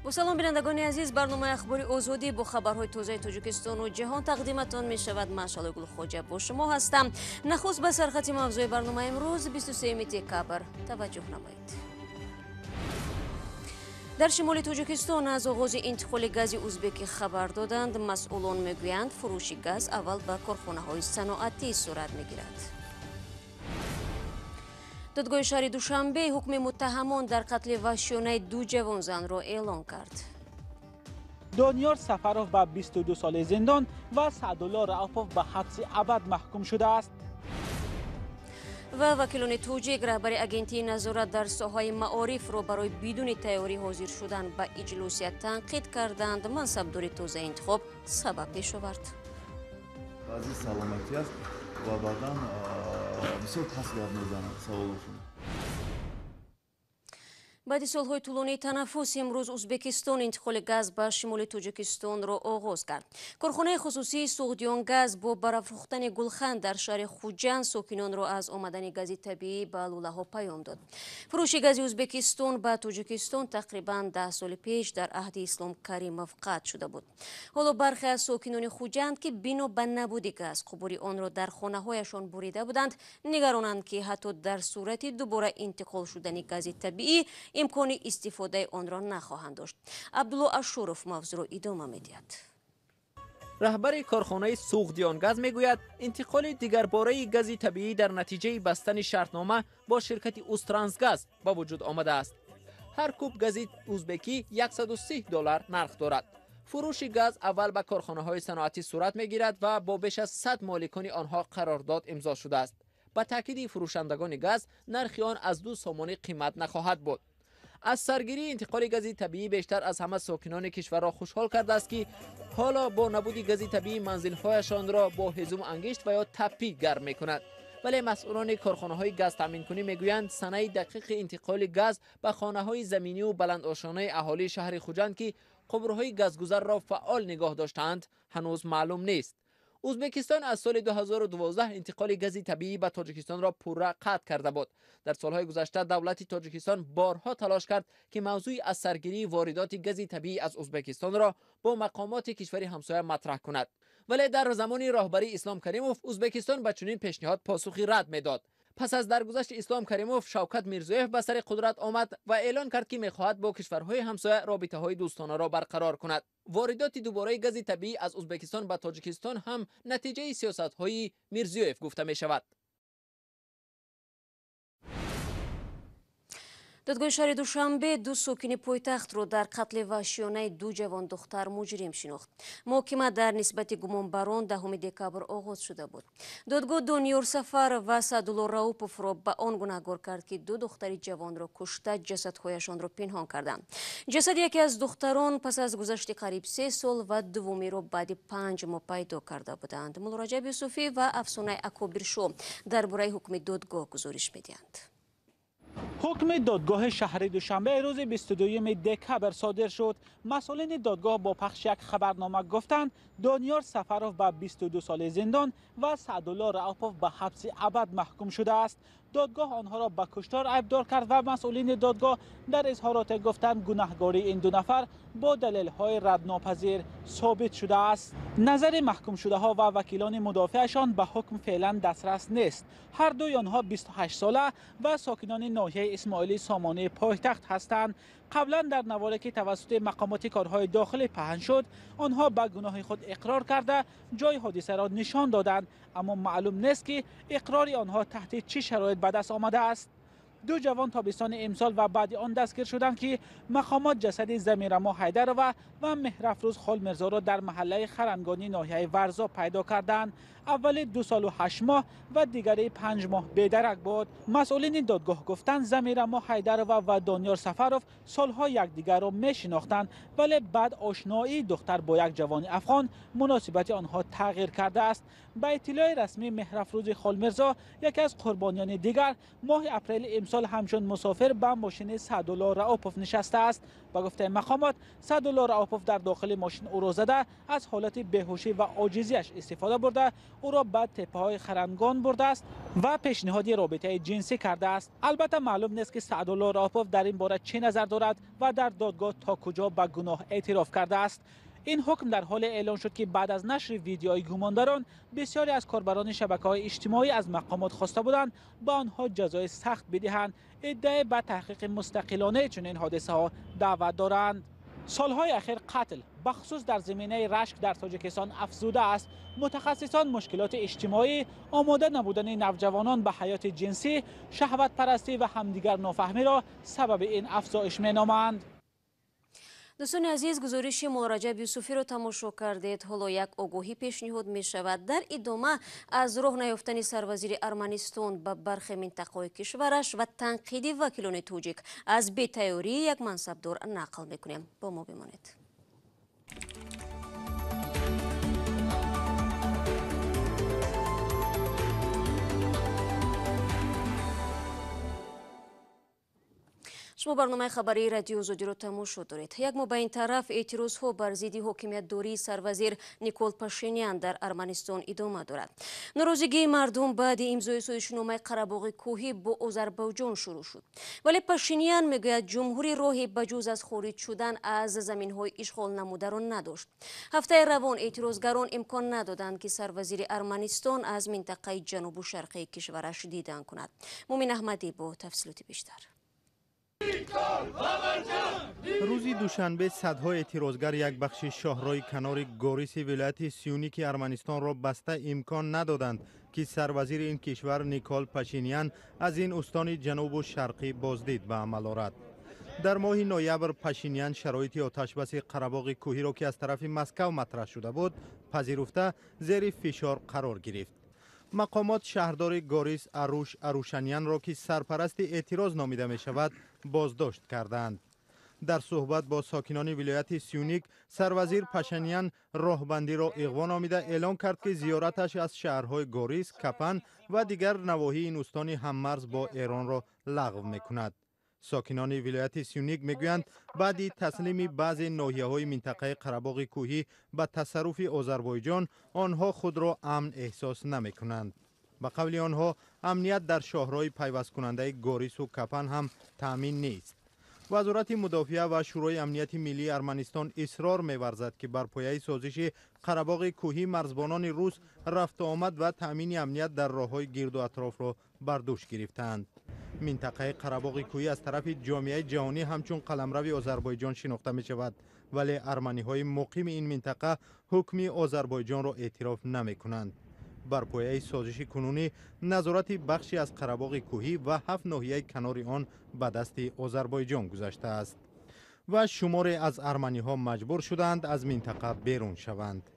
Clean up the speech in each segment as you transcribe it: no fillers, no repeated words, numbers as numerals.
با سلام بینندگان عزیز، برنامه اخباری آزادی با خبرهای تازه تاجیکستان و جهان تقدیمتان می شود. من شعله گل خوجه با شما هستم. نخست به سرخط موضوع برنامه امروز 23 دکبر توجه نمایید. در شمال تاجیکستان از آغاز انتقال گاز ازبکی خبر دادند. مسئولان میگویند فروش گاز اول به کارخانه‌های صنعتی صورت میگیرد. دادگاه شهر دوشنبه حکم متهمان در قتل وحشیانه 2 جوان زن را اعلام کرد. دانیار سفروف به 22 سال زندان و سعدالله رؤوف به حبس ابد محکوم شده است. و وکیلان توجیک رهبر اگنتی نظارت در ساحای معارف را برای بدون تیاری حاضر شدن به اجلاس تنقید کردند. منصبداری تازه انتخاب سبب پیش آورد. بعضی سلامتی است و بعداً بسیار تسلیت میزنند سوالشون. بعد سالهای طولانی تنفس امروز ازبکستان انتقال گاز به شمال تاجیکستان را آغاز کرد. کارخانه خصوصی سوغدیان گاز با برافروختن گلخند در شهر خوجند ساکنان را از آمدن گاز طبیعی به لوله‌ها پیام داد. فروش گاز ازبکستان به تاجیکستان تقریباً 10 سال پیش در عهد اسلام کریمov قطع شده بود. حالا برخی از ساکنان خوجند که بنا به نبود گاز قبور آن را در خانه‌هایشان بریده بودند نگرانند که حتی در صورت دوباره انتقال شدن گاز طبیعی امکان استفاده آن را نخواهند داشت. عبدالله اشورف موضوع را ادامه می‌دهد. رهبر کارخانه سوغدیان گاز میگوید انتقال دیگر باره گاز طبیعی در نتیجه بستن شرطنامه با شرکت اوسترانسگاز با وجود آمده است. هر کوب گاز ازبکی $130 نرخ دارد. فروش گاز اول به کارخانه‌های صنعتی صورت میگیرد و با بیش از 100 مالکان آنها قرارداد امضا شده است. با تاکید فروشندگان گاز نرخ آن از 2 سومانی قیمت نخواهد بود. از سرگیری انتقال گاز طبیعی بیشتر از همه ساکنان کشور را خوشحال کرده است که حالا با نبود گاز طبیعی منزل‌هایشان را با هیزم انگشت و یا تپی گرم می‌کند. ولی مسئولان کارخانه‌های گاز تامین کنی میگویند سنه دقیق انتقال گاز به خانه‌های زمینی و بلندآشانه اهالی شهر خوجند که قبرهای گازگذر را فعال نگاه داشتند هنوز معلوم نیست. ازبکستان از سال 2012 انتقال گاز طبیعی به تاجیکستان را پورا قطع کرده بود. در سالهای گذشته دولت تاجیکستان بارها تلاش کرد که موضوع از سرگیری واردات گاز طبیعی از ازبکستان را با مقامات کشور همسایه مطرح کند. ولی در زمان راهبری اسلام کریمov ازبکستان به چنین پیشنهاد پاسخی رد میداد. پس از درگذشت اسلام کریمov شوکت میرزیوف به سر قدرت آمد و اعلان کرد که میخواهد با کشورهای همسایه رابطه‌های دوستانه را برقرار کند. واردات دوباره گاز طبیعی از ازبکستان به تاجیکستان هم نتیجه سیاست‌های میرزیوف گفته می شود. دادگاه شهر دوشنبه 2 ساکن پایتخت را در قتل وحشیانه 2 جوان دختر مجرم شناخت. محاکمه در نسبت گمانبران 10 دکبر آغاز شده بود. دادگاه دانیار سفر و سعدالله رؤوف را به آن گناهکار کرد که 2 دختر جوان را کشته جسدهایشان را پنهان کردند. جسد یکی از دختران پس از گذشت قریب 3 سال و دومی را بعد 5 ماه پیدا کرده بودند. مولا رجب یوسفی و افسانه اکابر شو درباره حکم دادگاه گزارش می‌دهند. حکم دادگاه شهر دوشنبه روز 22 دکبر صادر شد. مسئولین دادگاه با پخش یک خبرنامه گفتند دانیار سفروف به 22 سال زندان و سعدالله رؤوف به حبس ابد محکوم شده است. دادگاه آنها را به کشتار ایبدار کرد و مسئولین دادگاه در اظهارات گفتند گناهکاری این 2 نفر با دلیل‌های ردناپذیر ثابت شده است. نظر محکوم شده ها و وکیلان مدافعشان به حکم فعلا دسترس نیست. هر دوی آنها 28 ساله و ساکنان ناحیه اسماعیلی سامانه پایتخت هستند. قبلا در نواری که توسط مقامات کارهای داخلی پهن شد آنها به گناه خود اقرار کرده جای حادثه را نشان دادند، اما معلوم نیست که اقرار آنها تحت چه شرایط به دست آمده است. 2 جوان تابستان امسال و بعد آن دستگیر شدند که مقامات جسد زمیرما حیدرova و مهرافروز خالمرزا را در محله خرنگانی ناحیه ورزا پیدا کردند. اول 2 سال و 8 ماه و دیگری 5 ماه بی‌درک بود. مسئولین دادگاه گفتند زمیرما حیدرova و دانیار سفروف سالها یکدیگر را میشناختند، ولی بعد آشنایی دختر با یک جوان افغان مناسبت آنها تغییر کرده است. به اطلاع رسمی مهرافروز خالمرزا، یکی از قربانیان دیگر، ماه اپریل امسال همچون مسافر به ماشین سعدالله رؤوفوف نشسته است. به گفته مقامات، سعدالله رؤوفوف در داخل ماشین او را زده، از حالت بیهوشی و عاجزیش استفاده برده، او را به تپه‌های خرنگان برده است و پیشنهاد رابطه جنسی کرده است. البته معلوم نیست که سعدالله رؤوفوف در این باره چه نظر دارد و در دادگاه تا کجا به گناه اعتراف کرده است. این حکم در حال اعلان شد که بعد از نشر ویدیوهای گمانداران، بسیاری از کاربران شبکه‌های اجتماعی از مقامات خواسته بودند به آنها جزای سخت بدهند. ادعای به تحقیق مستقلانه چنین حادثه‌ها دعوت دارند. سالهای اخیر قتل بخصوص در زمینه رشک در تاجیکستان افزوده است. متخصصان مشکلات اجتماعی، آماده نبودن نوجوانان به حیات جنسی، شهوت پرستی و همدیگر نافهمی را سبب این افزایش می‌نامند. دوستان عزیز، گزارش مولا رجب یوسفی رو تماشا کردید. حالا یک آگاهی پیشنهاد می شود. در ادامه از راه نیافتن سروزیر ارمنستان به برخی منطقه‌های کشورش و تنقید وکیلان توجیک از بی‌تیاری یک منصبدار نقل میکنیم. با ما بمانید. شما برنامه خبری رادیو ازودی رو تماشا دارید. یک ماه به این طرف اعتراض‌ها بر ضد حاکمیت داری سروزیر نیکول پاشینیان در ارمنستان ادامه دارد. ناراضگی مردم بعد امضای سودشنامه قره‌باغ کوهی با آذربایجان شروع شد. ولی پاشینیان میگوید جمهوری راهی بجز از خارج شدن از زمین‌های اشغال نموده را نداشت. هفته روان اعتراضگران امکان ندادند که سروزیر ارمنستان از منطقه جنوب و شرقی کشورش دیدن کند. مومن احمدی با تفصیلات بیشتر. روزی دوشنبه صدها اعتراضگر یک بخش شاهرای کنار گاریس ولایت سیونیک ارمنستان را بسته امکان ندادند که سروزیر این کشور نیکول پاشینیان از این استان جنوب و شرقی بازدید به عمل آورد. در ماه نوامبر پاشینیان شرایط آتشبس قره‌باغ کوهی را که از طرف مسکو مطرح شده بود پذیرفته زیر فشار قرار گرفت. مقامات شهردار گاریس اروشنیان را که سرپرست اعتراض نامیده می شود بازداشت کردند. در صحبت با ساکنان ولایت سیونیک، سروزیر پاشینیان راهبندی را اغوا نامیده اعلان کرد که زیارتش از شهرهای گاریس، کپن و دیگر نواحی این استان هممرز با ایران را لغو می کند. ساکنان ولایت سیونیک میگویند بعد تسلیم بعضی ناحیه‌های منطقه قره‌باغ کوهی به تصرف آذربایجان آنها خود را امن احساس نمی‌کنند. به قول آنها امنیت در شهرهای پیوست کننده گاریس و کپن هم تامین نیست. وزارت مدافعه و شورای امنیت ملی ارمنستان اصرار می‌ورزد که بر پایه سازش قره‌باغ کوهی مرزبانان روس رفت و آمد و تامین امنیت در راه‌های گرد و اطراف را بر دوش گرفتند. منطقه قره‌باغ کوهی از طرف جامعه جهانی همچون قلمرو آذربایجان شناخته می شود، ولی ارمنی‌های مقیم این منطقه حکم آذربایجان را اعتراف نمی کنند. بر پایه سازش کنونی نظارت بخشی از قره‌باغ کوهی و 7 ناحیه کنار آن به دست آذربایجان گذشته است و شماری از ارمنی‌ها مجبور شدند از منطقه بیرون شوند.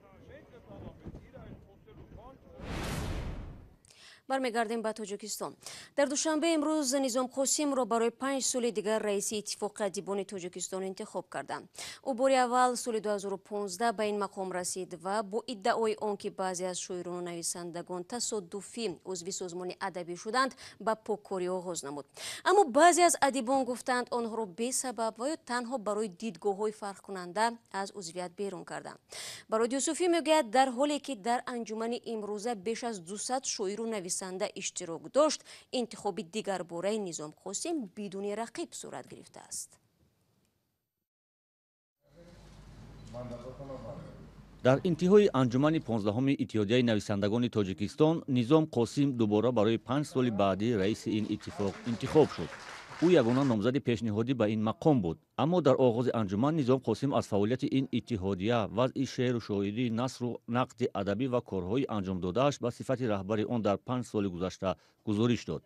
برمیگردیم به تاجیکستان. در دوشنبه امروز نظام قاسم را برای 5 سال دیگر رئیس اتفاق ادیبانی تاجیکستان انتخاب کردند. او باری اول سال 2015 به این مقام رسید و با ادعای آنکه بعضی از شاعران و نویسندگان تصادفی عضو سازمان ادبی شدند به پاککاری آغاز نمود. اما بعضی از ادیبان گفتند آنها را بی سبب و یا تنها برای دیدگاه‌های فرق کننده از عضویت بیرون کردند. برای یوسفی میگوید در حالی که در انجمن امروزه بیش از 200 شاعر و نویسنده اشتراک داشت، انتخاب دیگر باره نظام قاسم بدون رقیب صورت گرفته است. در انتهای انجمن 15 اتحادیه نویسندگان تاجیکستان، نظام قاسم دوباره برای 5 سال بعدی رئیس این اتفاق انتخاب شد. او یگانه نامزد پیشنهادی به این مقام بود، اما در آغاز انجمن نظام قاسم از فعالیت این اتحادیه، وضع شعر و شاعری، نثر و نقد ادبی و کارهای انجام داده‌اش به صفت رهبر آن در 5 سال گذشته گزارش داد.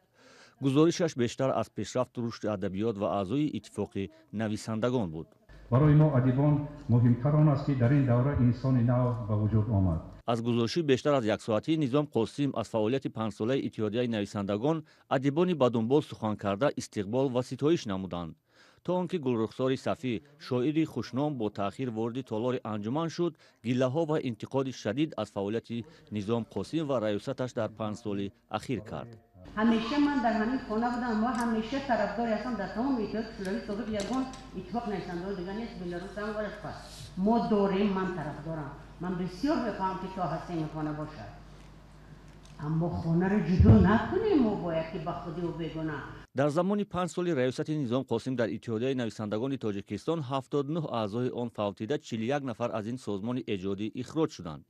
گزارشش بیشتر از پیشرفت و رشد ادبیات و اعضای اتفاق نویسندگان بود. برای ما ادیبان مهمتر آن است که در این دوره انسان نو به وجود آمد. از گزارشی بیشتر از یک ساعتی نظام قاسم از فعالیت 5 ساله اتحادیه نویسندگان ادیبانی به دنبال سخن کرده استقبال و ستایش نمودند. تا آنکه گلرخسار صفی شاعری خوشنام با تأخیر وارد تالار انجمن شد، گله‌ها و انتقاد شدید از فعالیت نظام قاسم و ریاستش در 5 سال اخیر کرد. همیشه من در همین خانه بودم و همیشه طرفداری هستم در تمام اتحادیه‌های سابق یگان اتفاق نویسنده‌های دیگر نیست بلاروس هم وارد است. ما داریم، من طرفدارم. من بسیار می‌خواهم که تا هسته این خانه باشد. اما خانه رو جدا نکنیم، ما باید که به خودی و بگونه. در زمان 5 سال ریاست نظام قاسم در اتحادیه نویسندگان تاجیکستان 79 اعضای آن فوتیده 41 نفر از این سازمان ایجادی اخراج شدند.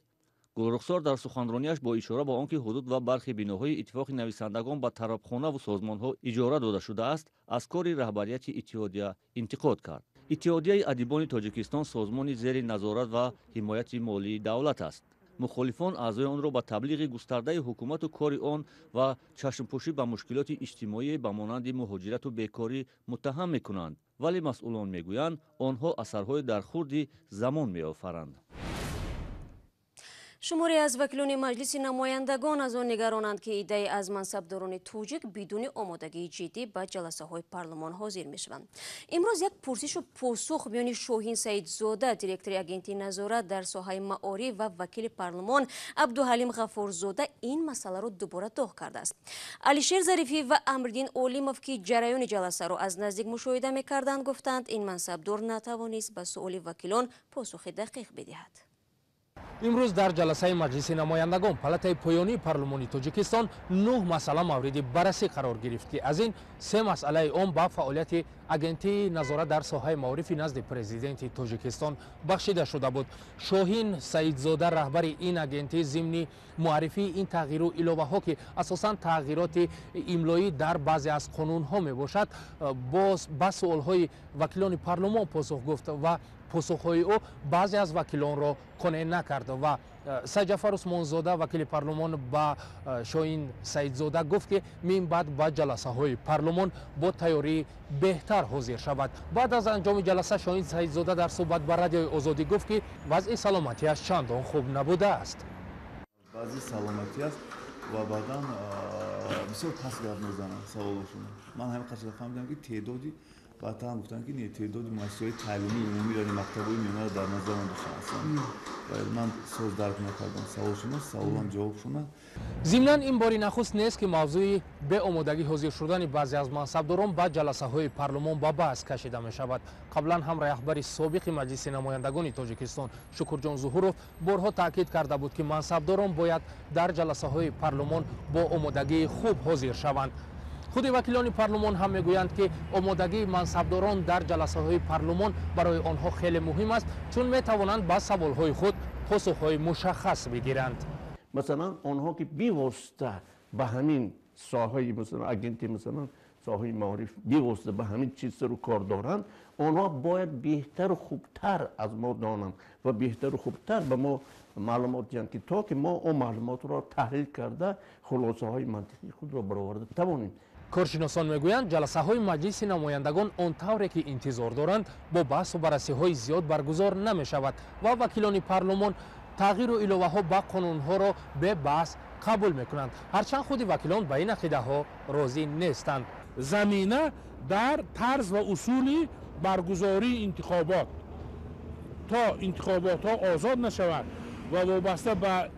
گلرخسار در سخنرانیش با اشاره به آنکه حدود و برخی بناهای اتفاق نویسندگان به طرفخانه و سازمانها اجاره داده شده است، از کار رهبریت اتحادیه انتقاد کرد. اتحادیه ادیبانی تاجیکستان سازمان زیر نظارت و حمایت مالی دولت است. مخالفان اعضای آن را به تبلیغ گسترده حکومت و کار آن و چشمپوشی به مشکلات اجتماعی به مانند مهاجرت و بیکاری متهم می‌کنند، ولی مسئولان میگویند آنها اثرهای در خورد زمان می‌آفرند. شماری از وکیلان مجلس نمایندگان از آن نگرانند که ایده از منصبداران توجیک بدون آمادگی جدی به جلسه های پارلمان حاضر می شوند. امروز یک پرسش و پاسخ میان شاهین سعیدزاده دیرکتور اگنتی نظارت در ساحه معارف و وکیل پارلمان عبدالحلیم غفورزاده این مسئله را دوباره داغ کرده است. علیشیر ظریفی و امردین اولیموف که جریان جلسه را از نزدیک مشاهده می‌کردند گفتند این منصبدار نتوانست به سؤال وکیلان پاسخ دقیق بدهد. امروز در جلسه مجلس نمایندگان پالاتای پایانی پارلمانی تاجیکستان 9 مسئله مورد بررسی قرار گرفت که از این 3 مسئله عام با فعالیت агентии назорат дар соҳаи маорифи назди президенти Тоҷикистон бахшида шуда буд. Шоҳин Саидзода раҳбари ин агентии зимни муаррифии ин тағйиру иловаҳо ки асосан тағйироти имлоӣ дар баъзе аз қонунҳо мебошад, ба суолҳои вакилони парлумон посух гуфт ва посухҳои ӯ баъзе аз вакилонро қонеъ накард ва Саҷафар Усмонзода вакили парлумон ба Шоҳин Саидзода гуфт ки мин баъд ба ҷаласаҳои парлумон бо тайёрии беҳтар ҳозир шавад. Баъд аз анҷоми ҷаласа Шоҳин Саидзода дар суҳбат ба радиои Озодӣ гуфт ки вазъи саломатиаш чандон хуб набудааст. вазъи саломатӣ аст ва баъдан бисёр паст гап мезананд саволошон. ман ҳамин қадр фаҳмидам ки теъдоди баъдтар ҳам гуфтанд ки теъдоди муассисаҳои таълимии умумӣ ва мактабҳои миёнаро дар назар доштанд. ман соз дарк накардам саволшуно, саволам ҷавобшуна. Зимнан ин бори нахуст нест ки мавзӯи беомодагӣ ҳозир шудани баъзе аз мансабдорон ба ҷаласаҳои парлумон ба баҳс кашида мешавад. қаблан ҳам раҳбари собиқи маҷлиси намояндагони Тоҷикистон Шукурҷон Зуҳуров борҳо таъкид карда буд ки мансабдорон бояд дар ҷаласаҳои парлумон бо омодагии хуб ҳозир шаванд. худи вакилони парлумон ҳам мегӯянд ки омодагии мансабдорон дар ҷаласаҳои парлумон барои онҳо хеле муҳим аст, чун метавонанд ба саволҳои худ посухҳои мушаххас бигиранд. مثلا آنها که بی‌واسطه به همین ساحه مثلا اگنتی مثلا ساحه معارف بی‌واسطه به همین چیز رو کار دارند، آنها باید بهتر و خوبتر از ما دانند و بهتر و خوبتر به ما معلومات دهند که تا که ما اون معلومات را تحلیل کرده خلاصه های منطقی خود را برآورده توانیم. کارشناسان میگویند جلسه‌های مجلس نمایندگان آنطوری که انتظار دارند با بحث و بررسی‌های زیاد برگزار نمی‌شود و وکیلان پارلمان تغییر و الوه‌ها با قانون‌ها را به بحث قبول می‌کنند، هرچند خود وکیلان به این عقیده‌ها راضی نیستند. زمینه در طرز و اصول برگزاری انتخابات تا انتخابات ها آزاد نشود و وابسته به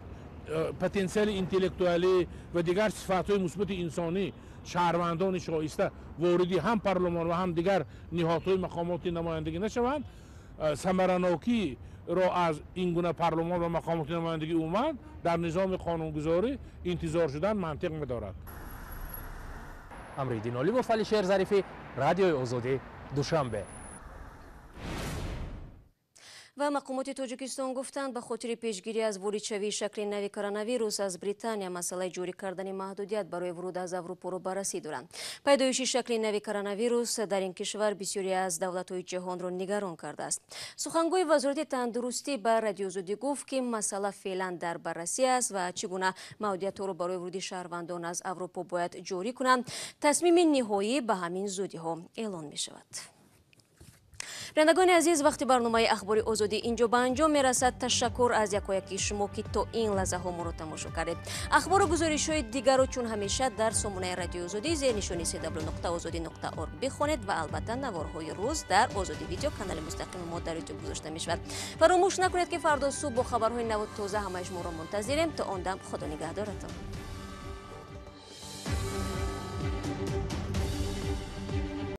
پتانسیل انتلکتوالی و دیگر صفات‌های مثبت انسانی شهروندان شایسته واردی هم پارلمان و هم دیگر نهادهای مقامات نمایندگی نشوند، ثمرناکی را از این گونه پارلمان و مقامات نمایندگی اومد در نظام قانونگذاری انتظار شدن منطق می‌دارد. امریدین اولیموف، علیشیر ظریفی، رادیوی آزادی، دوشنبه. و مقامات تاجیکستان گفتند به خاطر پیشگیری از واردشوی شکل نوی کرونا از بریتانیا مسئله جاری کردن محدودیت برای ورود از اروپا را بررسی دارند. پیدایش شکل نوی کرونا در این کشور بسیاری از دولت‌های جهان را نگران کرده است. سخنگوی وزارت تندرستی به رادیو آزادی گفت که مسئله فعلا در بررسی است و چگونه محدودیت را برای ورود شهروندان از اروپا باید جاری کنند. تصمیم نهایی به همین زودی ها اعلان می شود. بینندگان عزیز، وقتی برنامه اخباری آزادی اینجا به انجام میرسد. تشکر از یکایکی شما که تا این لحظه ها ما را تماشا کردید. اخبار و گزارش های دیگر رو چون همیشه در سامانه رادیو آزادی زیر نشانی www.azadi.org بخوانید و البته نوارهای روز در آزادی ویدیو کانال مستقیم ما در یوتیوب گذاشته میشود. فراموش نکنید که فردا صبح با خبرهای نو و تازه همه شما را منتظریم. تا آن دم خدا نگهدارتان.